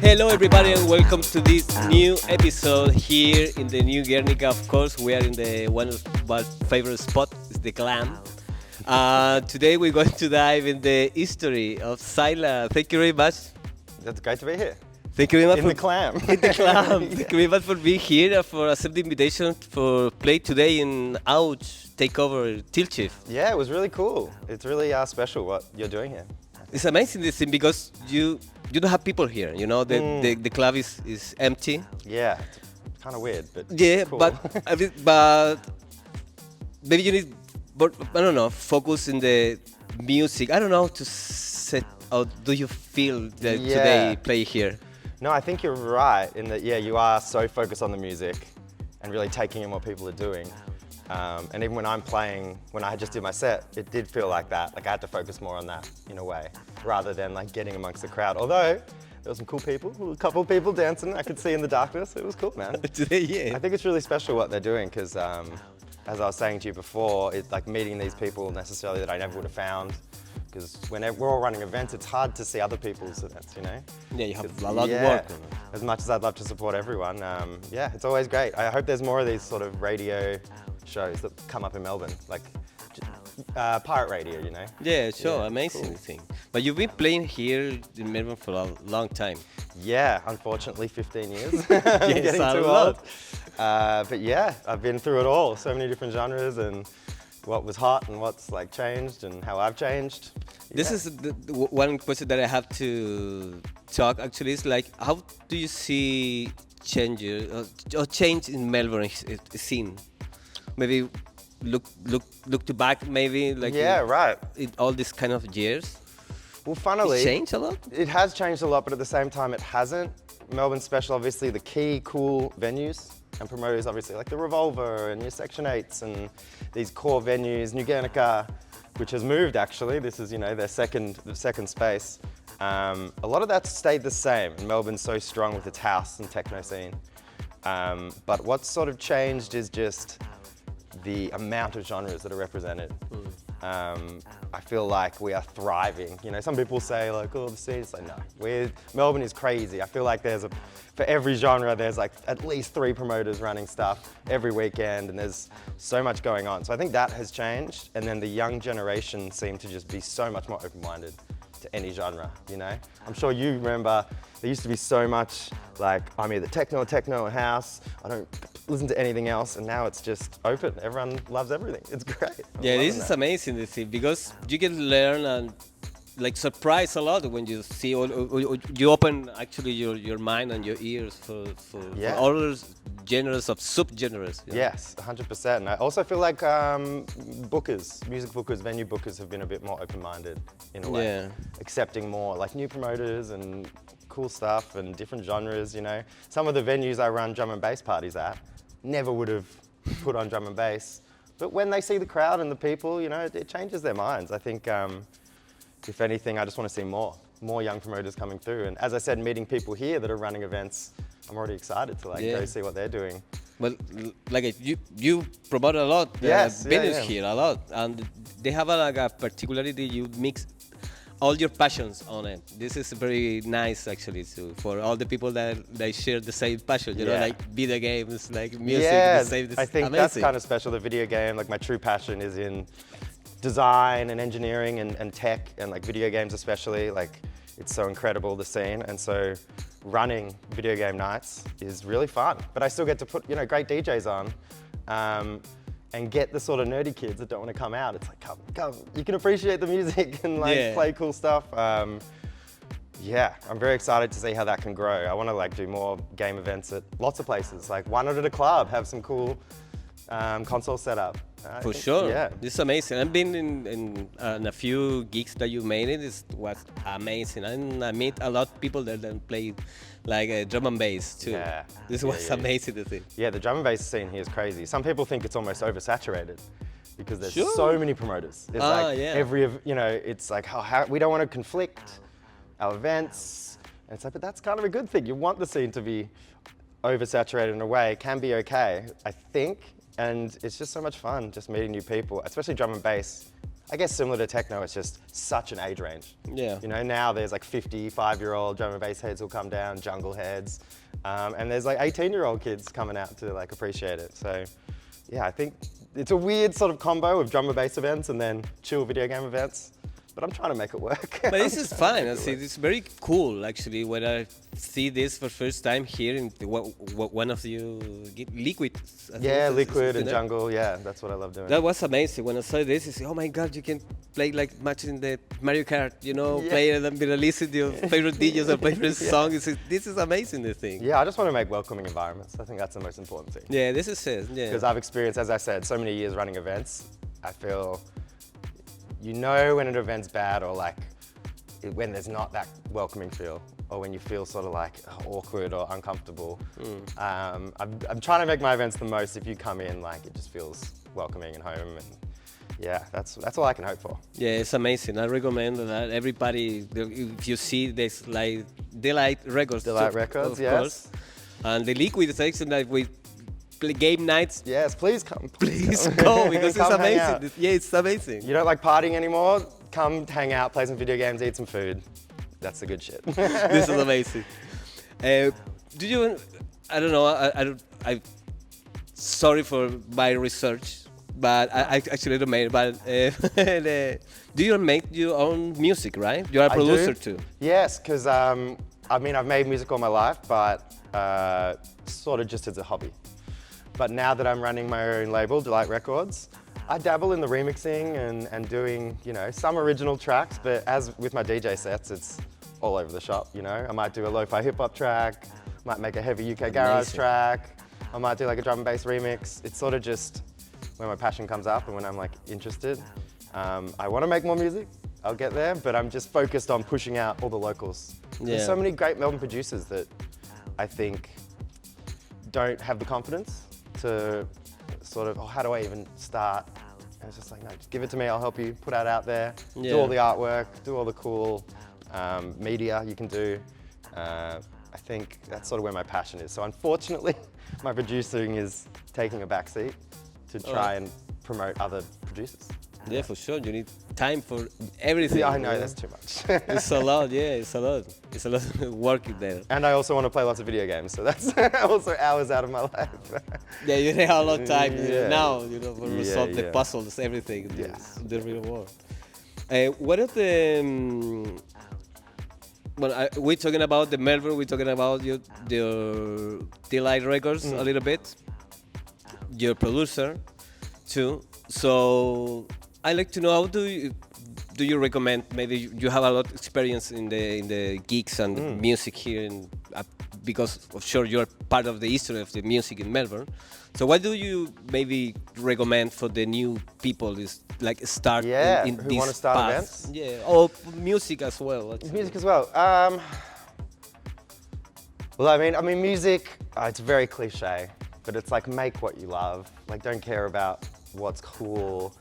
Hello, everybody, and welcome to this new episode here in the new Guernica. Of course, we are in the one of my favorite spot, is the Glam. Today, we're going to dive in the history of ZAYLER. Thank you very much. That's great to be here. Thank you very much in the clam. In the Glam. Thank you very much for being here and for accepting the invitation for play today in Ouch Takeover Tilt Shift. Yeah, it was really cool. It's really special what you're doing here. It's amazing this thing because you don't have people here. You know, the club is empty. Yeah, it's kind of weird, but yeah, cool. but maybe you need, but I don't know, focus in the music. I don't know to set out. Do you feel that today play here? No, I think you're right in that. Yeah, you are so focused on the music and really taking in what people are doing. And even when I'm playing, when I just did my set, it did feel like that. Like I had to focus more on that in a way, rather than like getting amongst the crowd. Although there were some cool people, a couple of people dancing. I could see in the darkness. It was cool, man. Yeah. I think it's really special what they're doing because, as I was saying to you before, it's like meeting these people necessarily that I never would have found. Because when we're all running events, it's hard to see other people's events, you know? Yeah, you have a lot of work. As much as I'd love to support everyone, yeah, it's always great. I hope there's more of these sort of radio shows that come up in Melbourne, like pirate radio, you know? Yeah, sure, Yeah, amazing cool. thing. But you've been playing here in Melbourne for a long time. Yeah, unfortunately 15 years. Yes, Getting a too lot. old. But yeah, I've been through it all, so many different genres and what was hot and what's like changed and how I've changed. This is the one question that I have to talk actually is like, how do you see change in Melbourne scene? Maybe look to back maybe like right. in all these kind of years. Well, funnily, It's changed a lot. it has changed a lot, but at the same time, it hasn't. Melbourne Special, obviously, the key cool venues and promoters, obviously, like the Revolver and your Section 8s and these core venues, New Guernica, which has moved actually. This is, you know, the second space. A lot of that stayed the same. And Melbourne's so strong with its house and techno scene. But what's sort of changed is just the amount of genres that are represented. I feel like we are thriving. You know, some people say like, oh, the scene. It's like, no, Melbourne is crazy. I feel like for every genre, there's like at least 3 promoters running stuff every weekend, and there's so much going on. So I think that has changed, and then the young generation seem to just be so much more open-minded to any genre, you know? I'm sure you remember there used to be so much like, I'm either techno or house, I don't listen to anything else, and now it's just open. Everyone loves everything. It's great. Yeah, this is amazing to see because you can learn and like surprise a lot when you see or you open actually your mind and your ears for all those genres of sub-genres. You know? Yes, 100%. And I also feel like music bookers, venue bookers have been a bit more open-minded in a way. Accepting more like new promoters and cool stuff and different genres, you know. Some of the venues I run drum and bass parties at never would have put on drum and bass. But when they see the crowd and the people, you know, it changes their minds. I think, if anything, I just want to see more young promoters coming through. And as I said, meeting people here that are running events, I'm already excited to like go see what they're doing. Well, like you promote a lot venues here a lot, and they have like a particularity. You mix all your passions on it. This is very nice actually for all the people that they share the same passion. You know, like video games, like music. Yeah, the same, I think amazing. that's kind of special. The video game, like my true passion is in design and engineering and tech and like video games especially. Like it's so incredible, the scene. And so running video game nights is really fun. But I still get to put, you know, great DJs on and get the sort of nerdy kids that don't want to come out. It's like, come, you can appreciate the music and like play cool stuff. Yeah, I'm very excited to see how that can grow. I want to like do more game events at lots of places. Like why not at a club, have some cool console setup. For sure. Yeah. This is amazing. I've been in a few gigs that you made. It was amazing. And I meet a lot of people that then play like drum and bass too. Yeah. This was amazing to see. Yeah, the drum and bass scene here is crazy. Some people think it's almost oversaturated because there's so many promoters. It's like every, you know, it's like how we don't want to conflict our events. And it's like, but that's kind of a good thing. You want the scene to be oversaturated in a way can be okay, I think. And it's just so much fun just meeting new people, especially drum and bass. I guess similar to techno, it's just such an age range. Yeah. You know, now there's like 55-year-old drum and bass heads who'll come down, jungle heads, and there's like 18-year-old kids coming out to like appreciate it. So yeah, I think it's a weird sort of combo of drum and bass events and then chill video game events. But I'm trying to make it work. But this is fun. I see, it's very cool actually when I see this for first time here in one of you Liquid. Yeah, Liquid and Jungle. Yeah, that's what I love doing. That was amazing when I saw this. I said, "Oh my God, you can play like much in the Mario Kart, you know, play and then listen to your favorite DJs or favorite songs." This is amazing. The thing. Yeah, I just want to make welcoming environments. I think that's the most important thing. Yeah, this is it. Yeah. Because I've experienced, as I said, so many years running events. I feel. You know when an event's bad or like when there's not that welcoming feel or when you feel sort of like awkward or uncomfortable. I'm trying to make my events the most if you come in like it just feels welcoming and home and yeah, that's all I can hope for. Yeah, it's amazing. I recommend that everybody, if you see this like Delight Records. Delight Records, yes. Course, and the Liquid section that we game nights. Yes, please come. Please go because it's amazing. Yeah, it's amazing. You don't like partying anymore? Come hang out, play some video games, eat some food. That's the good shit. This is amazing. Do you? I don't know. I sorry for my research, but I actually don't make. But do you make your own music? Right? You're a producer too. Yes, because I mean I've made music all my life, but sort of just as a hobby. But now that I'm running my own label, Delight Records, I dabble in the remixing and doing, you know, some original tracks, but as with my DJ sets, it's all over the shop, you know. I might do a lo-fi hip-hop track, might make a heavy UK garage track, I might do like a drum and bass remix. It's sort of just when my passion comes up and when I'm like interested. I want to make more music, I'll get there, but I'm just focused on pushing out all the locals. Yeah. There's so many great Melbourne producers that I think don't have the confidence to sort of, oh, how do I even start? And it's just like, no, just give it to me, I'll help you put it out there, do all the artwork, do all the cool media you can do. I think that's sort of where my passion is. So unfortunately, my producing is taking a backseat to try and promote other producers. Yeah, for sure. You need time for everything. Yeah, I know, that's too much. It's a lot, yeah, it's a lot. It's a lot of work there. And I also want to play lots of video games, so that's also hours out of my life. Yeah, you have a lot of time now, you know, for resolve the puzzles, everything in the real world. What are the... well, we're talking about the Melbourne, we're talking about your Delight Records a little bit. Your producer, too. So... I'd like to know, how do you recommend, maybe you have a lot of experience in the gigs and music here, because of sure you're part of the history of the music in Melbourne. So what do you maybe recommend for the new people is like start in who want to start events? Yeah, or music as well. Music as well. Well, I mean music, it's very cliche, but it's like make what you love. Like don't care about what's cool.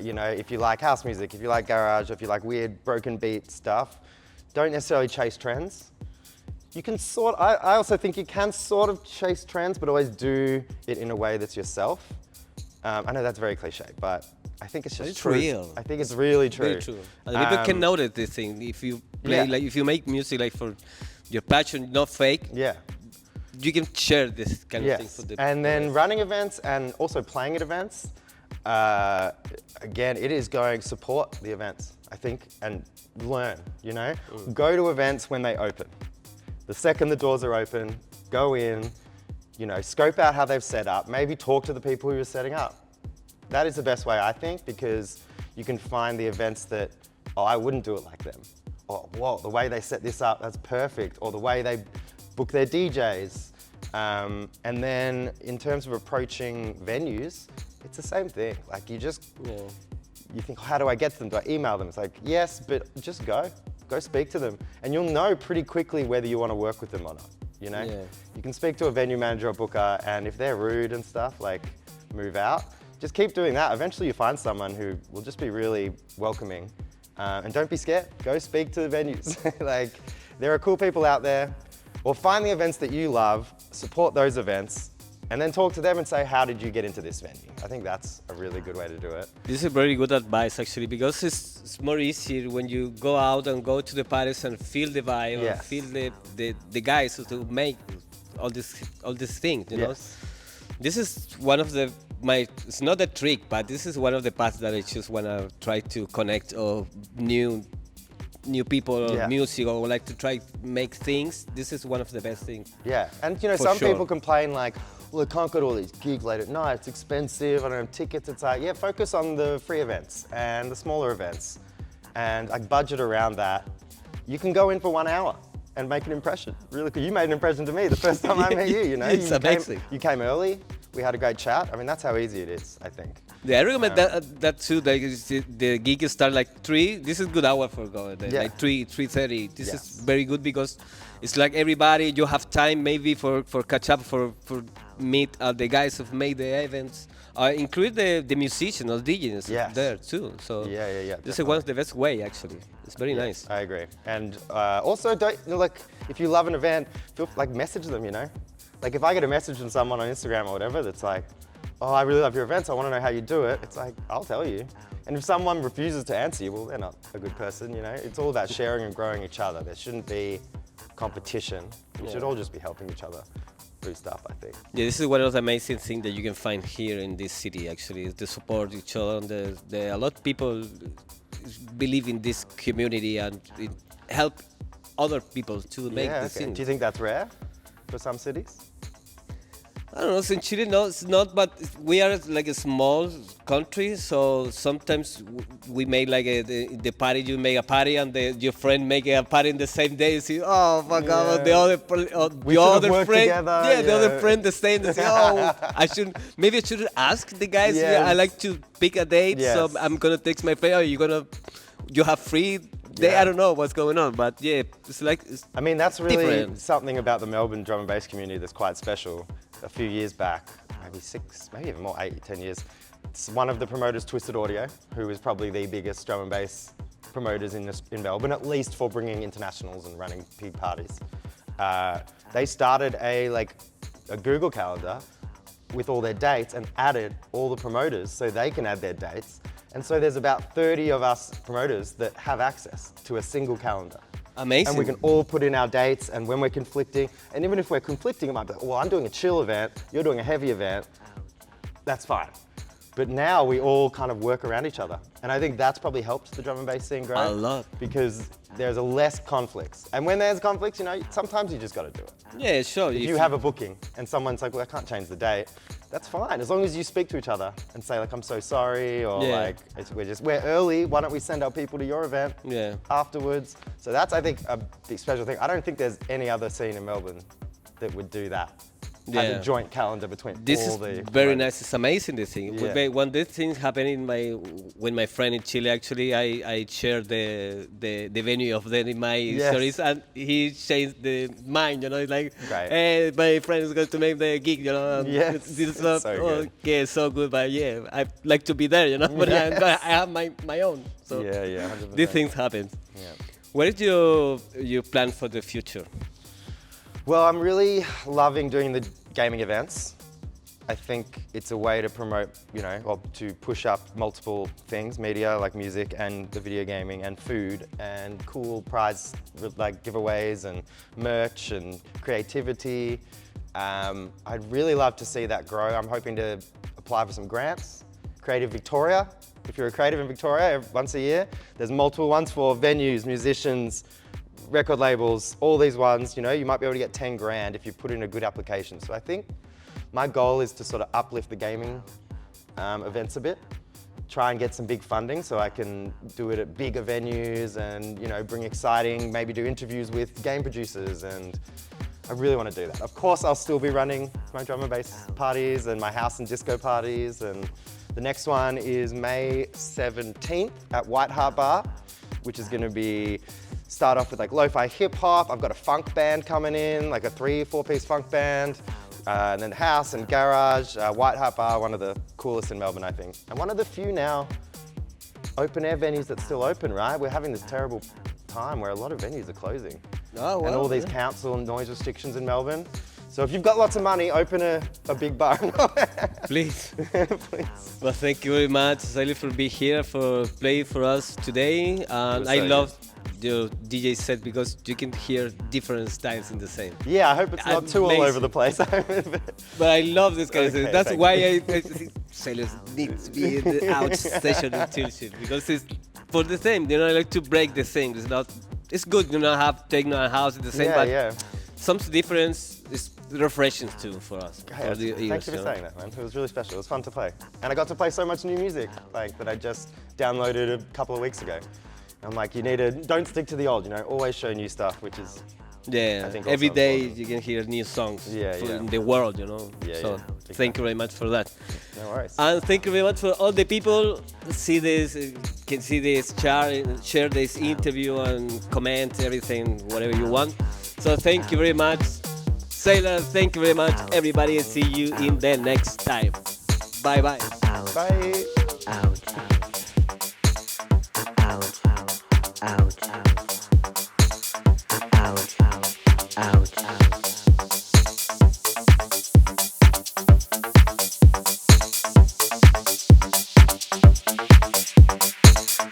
You know, if you like house music, if you like garage, if you like weird broken beat stuff, don't necessarily chase trends. You can I also think you can sort of chase trends, but always do it in a way that's yourself. I know that's very cliche, but I think it's just true. Real. I think it's really true. Very true. People can notice this thing. If you play, like, if you make music like for your passion, not fake. Yeah. You can share this kind of thing for the. And then running events and also playing at events. Again, it is going support the events, I think, and learn, you know? Go to events when they open. The second the doors are open, go in, you know, scope out how they've set up, maybe talk to the people who are setting up. That is the best way, I think, because you can find the events that, oh, I wouldn't do it like them. Or, whoa, the way they set this up, that's perfect. Or the way they book their DJs. And then in terms of approaching venues, it's the same thing. Like you just, you think, how do I get to them? Do I email them? It's like, yes, but just go speak to them. And you'll know pretty quickly whether you want to work with them or not, you know? Yeah. You can speak to a venue manager or booker, and if they're rude and stuff, like move out. Just keep doing that. Eventually you find someone who will just be really welcoming. And don't be scared, go speak to the venues. Like, there are cool people out there. Or find the events that you love, support those events, and then talk to them and say, how did you get into this venue? I think that's a really good way to do it. This is very good advice actually, because it's more easier when you go out and go to the parties and feel the vibe, Yes. and feel the guys to make all these things, you know. This is one of it's not a trick, but this is one of the paths that I just wanna try to connect or new people or music, or like to try make things. This is one of the best things. Yeah, and you know, For some sure. people complain like, well, I can't go to all these gigs late at night, it's expensive, I don't have tickets. It's like, yeah, focus on the free events and the smaller events and like budget around that. You can go in for 1 hour and make an impression. Really cool. You made an impression to me the first time I met you, you know. It's amazing. You came early, we had a great chat. I mean, that's how easy it is, I think. Yeah, I recommend that too. Like the gig start like 3. This is good hour for going. Like 3:30. This is very good because it's like everybody. You have time maybe for catch up, for meet the guys who've made the events. Include the musicians or DJs there too. So this is one of the best way actually. It's very nice. I agree. And also, don't like if you love an event, feel like message them. You know, like if I get a message from someone on Instagram or whatever that's like, oh, I really love your events, I want to know how you do it. It's like, I'll tell you. And if someone refuses to answer you, well, they're not a good person, you know? It's all about sharing and growing each other. There shouldn't be competition. We should all just be helping each other boost up, I think. Yeah, this is one of the amazing things that you can find here in this city, actually, is to support each other. And a lot of people believe in this community and it help other people to make the scene. Do you think that's rare for some cities? I don't know, so in Chile, no, it's not, but we are like a small country, so sometimes we make like the party, you make a party and your friend make a party in the same day, you see, oh my God, the other friend, the other friend the same, they say, oh, maybe I shouldn't ask the guys, I like to pick a date, so I'm gonna text my friend, you have free day, I don't know what's going on, but yeah, it's like, I mean, that's really different. Something about the Melbourne drum and bass community that's quite special. A few years back, maybe 6, maybe even more, 8, 10 years, it's one of the promoters, Twisted Audio, who is probably the biggest drum and bass promoters in Melbourne, at least for bringing internationals and running big parties. They started a Google Calendar with all their dates and added all the promoters so they can add their dates. And so there's about 30 of us promoters that have access to a single calendar. Amazing. And we can all put in our dates, and when we're conflicting, and even if we're conflicting, it might be, well, I'm doing a chill event, you're doing a heavy event, that's fine. But now we all kind of work around each other. And I think that's probably helped the drum and bass scene grow. A lot. Because there's less conflicts. And when there's conflicts, you know, sometimes you just got to do it. Yeah, sure. If you have a booking and someone's like, well, I can't change the date, that's fine. As long as you speak to each other and say like, I'm so sorry, or like, we're early, why don't we send our people to your event afterwards? So that's, I think, a big special thing. I don't think there's any other scene in Melbourne that would do that. Have a joint calendar between all the... This is very nice. It's amazing, this thing. Yeah. When this thing happened when my friend in Chile, actually, I shared the venue of them in my stories, and he changed the mind, you know, like, hey, my friend is going to make the gig, you know. This is so good. Okay, so good, but yeah, I like to be there, you know, but I have my own. So 100%. These things happen. Yeah. What is your plan for the future? Well, I'm really loving doing the gaming events. I think it's a way to promote, you know, or to push up multiple things, media like music and the video gaming and food and cool prize like giveaways and merch and creativity. I'd really love to see that grow. I'm hoping to apply for some grants. Creative Victoria, if you're a creative in Victoria, once a year, there's multiple ones for venues, musicians, record labels, all these ones, you know, you might be able to get 10 grand if you put in a good application. So I think my goal is to sort of uplift the gaming events a bit, try and get some big funding so I can do it at bigger venues and, you know, bring exciting, maybe do interviews with game producers, and I really want to do that. Of course, I'll still be running my drum and bass parties and my house and disco parties, and the next one is May 17th at White Hart Bar, which is going to be start off with like lo-fi hip hop. I've got a funk band coming in, like a 3-4-piece funk band, and then house and garage. White Hart Bar, one of the coolest in Melbourne, I think. And one of the few now open air venues that's still open, right? We're having this terrible time where a lot of venues are closing. Oh, wow, and all these council noise restrictions in Melbourne. So if you've got lots of money, open a big bar. Please. Please. Well, thank you very much, ZAYLER, for being here, for playing for us today. And I so love your DJ set because you can hear different styles in the same. Yeah, I hope it's not too all over the place. But I love this kind of thing. That's why I think ZAYLER needs to be in the Auch session and chill shit, because it's for the same. You know, I like to break the same. It's not. It's good, you know, have techno and house in the same, but some difference is refreshing too for us. For the ears, thank you for saying that, man. It was really special. It was fun to play, and I got to play so much new music, like that I just downloaded a couple of weeks ago. I'm like, don't stick to the old, you know, always show new stuff, which is, I think every day important. you can hear new songs in the world, you know. So exactly. Thank you very much for that. No worries. And thank you very much for all the people see this, can see this, share this interview and comment everything, whatever you want. So thank you very much, ZAYLER. Thank you very much, everybody, and see you in the next time. Bye bye. Bye. Ouch.